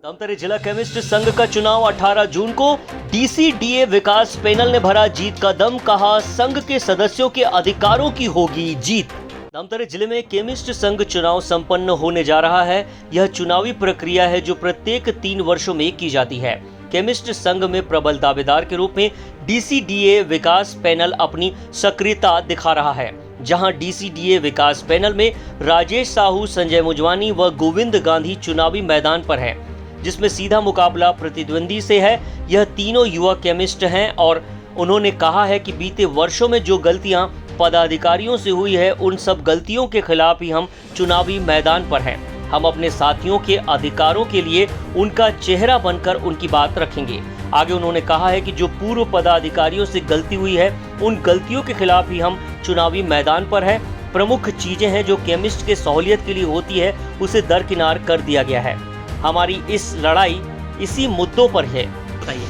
धमतरी जिला केमिस्ट संघ का चुनाव 18 जून को डीसीडीए विकास पैनल ने भरा जीत का दम, कहा संघ के सदस्यों के अधिकारों की होगी जीत। धमतरी जिले में केमिस्ट संघ चुनाव संपन्न होने जा रहा है। यह चुनावी प्रक्रिया है जो प्रत्येक 3 वर्षों में की जाती है। केमिस्ट संघ में प्रबल दावेदार के रूप में डीसीडीए विकास पैनल अपनी सक्रियता दिखा रहा है, जहां डीसीडीए विकास पैनल में राजेश साहू, संजय मुजवानी व गोविंद गांधी चुनावी मैदान पर हैं, जिसमें सीधा मुकाबला प्रतिद्वंदी से है। यह तीनों युवा केमिस्ट हैं और उन्होंने कहा है कि बीते वर्षों में जो गलतियां पदाधिकारियों से हुई है, उन सब गलतियों के खिलाफ ही हम चुनावी मैदान पर हैं। हम अपने साथियों के अधिकारों के लिए उनका चेहरा बनकर उनकी बात रखेंगे। आगे उन्होंने कहा है कि जो पूर्व पदाधिकारियों से गलती हुई है, उन गलतियों के खिलाफ ही हम चुनावी मैदान पर हैं। प्रमुख चीजें हैं जो केमिस्ट के सहूलियत के लिए होती है, उसे दरकिनार कर दिया गया है। हमारी इस लड़ाई इसी मुद्दों पर है। बताइए।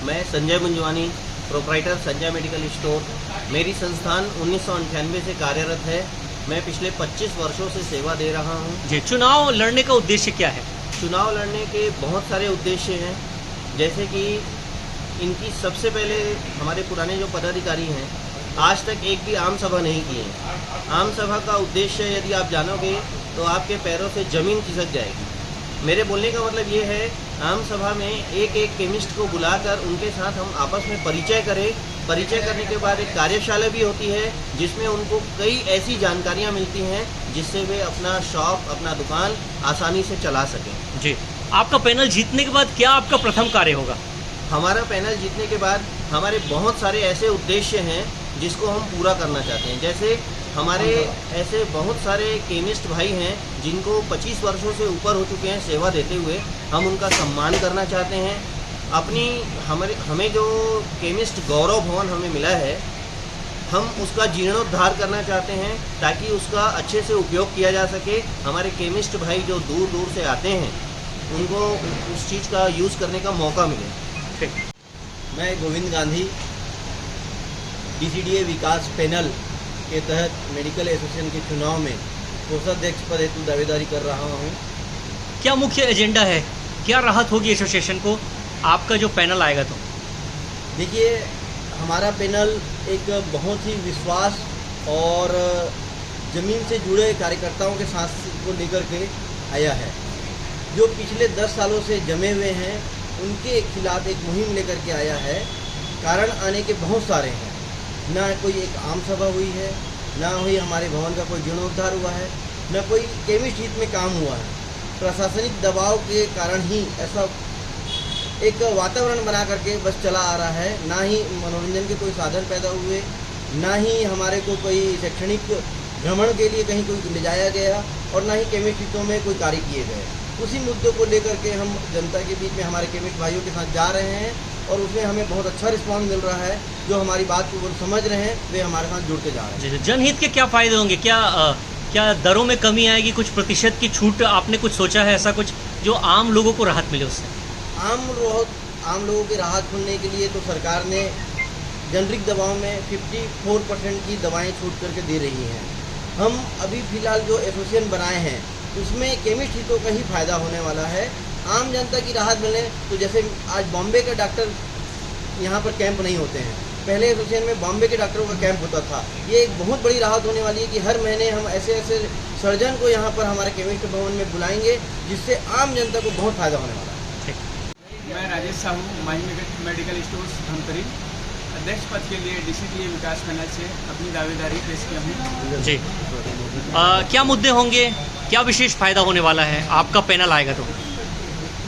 मैं Sanjay Munjwani, proprietor Sanjay medical store. मेरी संस्थान 1998 से कार्यरत है। मैं पिछले 25 वर्षों से सेवा दे रहा हूं। जी, चुनाव लड़ने का उद्देश्य क्या है? चुनाव लड़ने के बहुत सारे उद्देश्य हैं, जैसे कि इनकी सबसे पहले हमारे पुराने जो पदाधिकारी हैं, आज तक एक भी आम सभा नहीं की है। आम सभा का उद्देश्य यदि आप जानोगे तो आपके पैरों से जमीन खिसक जाएगी। मेरे बोलने का मतलब ये है, आम सभा में एक एक केमिस्ट को बुलाकर उनके साथ हम आपस में परिचय करें। परिचय करने के बाद एक कार्यशाला भी होती है, जिसमें उनको कई ऐसी जानकारियां मिलती हैं जिससे वे अपना शॉप, अपना दुकान आसानी से चला सकें। जी, आपका पैनल जीतने के बाद क्या आपका प्रथम कार्य होगा? हमारा पैनल जीतने के बाद हमारे बहुत सारे ऐसे उद्देश्य हैं जिसको हम पूरा करना चाहते हैं। जैसे हमारे ऐसे बहुत सारे केमिस्ट भाई हैं जिनको 25 वर्षों से ऊपर हो चुके हैं सेवा देते हुए, हम उनका सम्मान करना चाहते हैं। हमें जो केमिस्ट गौरव भवन हमें मिला है, हम उसका जीर्णोद्धार करना चाहते हैं ताकि उसका अच्छे से उपयोग किया जा सके। हमारे केमिस्ट भाई जो दूर दूर से आते हैं, उनको उस चीज़ का यूज़ करने का मौका मिले। मैं गोविंद गांधी डीसीडीए विकास पैनल के तहत मेडिकल एसोसिएशन के चुनाव में कोषाध्यक्ष पद हेतु दावेदारी कर रहा हूं। क्या मुख्य एजेंडा है? क्या राहत होगी एसोसिएशन को आपका जो पैनल आएगा? तो देखिए, हमारा पैनल एक बहुत ही विश्वास और ज़मीन से जुड़े कार्यकर्ताओं के साथ को लेकर के आया है। जो पिछले 10 सालों से जमे हुए हैं, उनके खिलाफ एक मुहिम लेकर के आया है। कारण आने के बहुत सारे हैं। ना कोई एक आम सभा हुई है, ना हुई हमारे भवन का कोई जीर्णोद्धार हुआ है, ना कोई केमिस्ट हित में काम हुआ है। प्रशासनिक दबाव के कारण ही ऐसा एक वातावरण बना करके बस चला आ रहा है। ना ही मनोरंजन के कोई साधन पैदा हुए, ना ही हमारे को कोई शैक्षणिक भ्रमण के लिए कहीं कोई ले जाया गया, और ना ही केमिस्ट हितों में कोई कार्य किए गए। उसी मुद्दों को लेकर के हम जनता के बीच में हमारे केमिस्ट भाइयों के साथ जा रहे हैं, और उसमें हमें बहुत अच्छा रिस्पॉन्स मिल रहा है। जो हमारी बात को वो समझ रहे हैं, वे हमारे साथ जुड़ते जा रहे हैं। जनहित के क्या फ़ायदे होंगे? क्या दरों में कमी आएगी? कुछ प्रतिशत की छूट आपने कुछ सोचा है, ऐसा कुछ जो आम लोगों को राहत मिले उससे? आम लोगों की राहत मिलने के लिए तो सरकार ने जेनरिक दवाओं में 54% की दवाएं छूट करके दे रही हैं। हम अभी फ़िलहाल जो एसोसिएशन बनाए हैं, उसमें केमिस्ट हितों का ही फायदा होने वाला है। आम जनता की राहत मिले तो जैसे आज बॉम्बे के डॉक्टर यहाँ पर कैंप नहीं होते हैं, पहले एसोसिएशन में बॉम्बे के डॉक्टरों का कैंप होता था। ये एक बहुत बड़ी राहत होने वाली है कि हर महीने हम ऐसे ऐसे सर्जन को यहाँ पर हमारे केमिस्ट भवन में बुलाएंगे, जिससे आम जनता को बहुत फायदा होने वाला है। मैं राजेश साहू, माही मेडिकल स्टोर धमतरी, अध्यक्ष पद के लिए डीसीडीए विकास पैनल से अपनी दावेदारी पेश किया हूँ। जी, क्या मुद्दे होंगे? क्या विशेष फायदा होने वाला है आपका पैनल आएगा तो?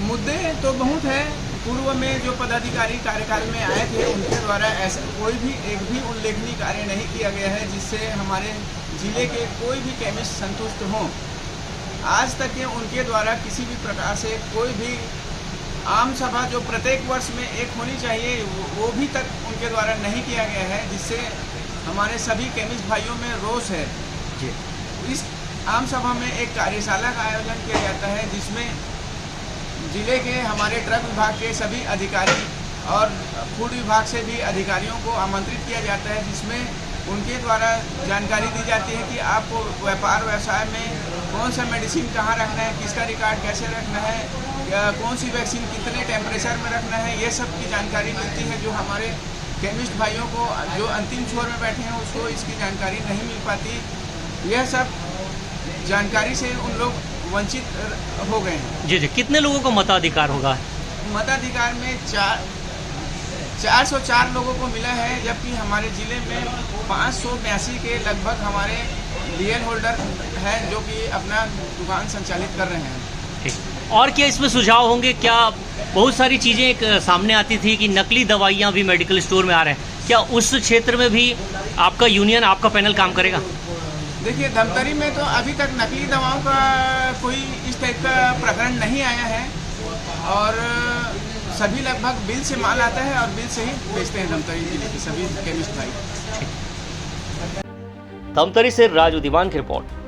मुद्दे तो बहुत है। पूर्व में जो पदाधिकारी कार्यकाल में आए थे, उनके द्वारा ऐसा कोई भी एक भी उल्लेखनीय कार्य नहीं किया गया है जिससे हमारे जिले के कोई भी केमिस्ट संतुष्ट हों। आज तक के उनके द्वारा किसी भी प्रकार से कोई भी आम सभा जो प्रत्येक वर्ष में एक होनी चाहिए, वो भी तक उनके द्वारा नहीं किया गया है, जिससे हमारे सभी केमिस्ट भाइयों में रोष है। इस आम सभा में एक कार्यशाला का आयोजन किया जाता है, जिसमें जिले के हमारे ड्रग विभाग के सभी अधिकारी और फूड विभाग से भी अधिकारियों को आमंत्रित किया जाता है, जिसमें उनके द्वारा जानकारी दी जाती है कि आपको व्यापार व्यवसाय में कौन सा मेडिसिन कहाँ रखना है, किसका रिकॉर्ड कैसे रखना है, कौन सी वैक्सीन कितने टेम्परेचर में रखना है, ये सब की जानकारी मिलती है, जो हमारे केमिस्ट भाइयों को जो अंतिम छोर में बैठे हैं उसको इसकी जानकारी नहीं मिल पाती। यह सब जानकारी से उन लोग वंचित हो गए हैं। जी जी, कितने लोगों को मताधिकार होगा? मताधिकार में 404 लोगों को मिला है, जबकि हमारे ज़िले में 582 के लगभग हमारे DL होल्डर हैं जो कि अपना दुकान संचालित कर रहे हैं। ठीक। और क्या इसमें सुझाव होंगे? क्या बहुत सारी चीज़ें एक सामने आती थी कि नकली दवाइयाँ भी मेडिकल स्टोर में आ रहे हैं, क्या उस क्षेत्र में भी आपका यूनियन, आपका पैनल काम करेगा? देखिए, धमतरी में तो अभी तक नकली दवाओं का कोई इस टाइप का प्रकरण नहीं आया है और सभी लगभग बिल से माल आता है और बिल से ही बेचते हैं धमतरी जिले के सभी केमिस्ट भाई। धमतरी से राजू दीवान की रिपोर्ट।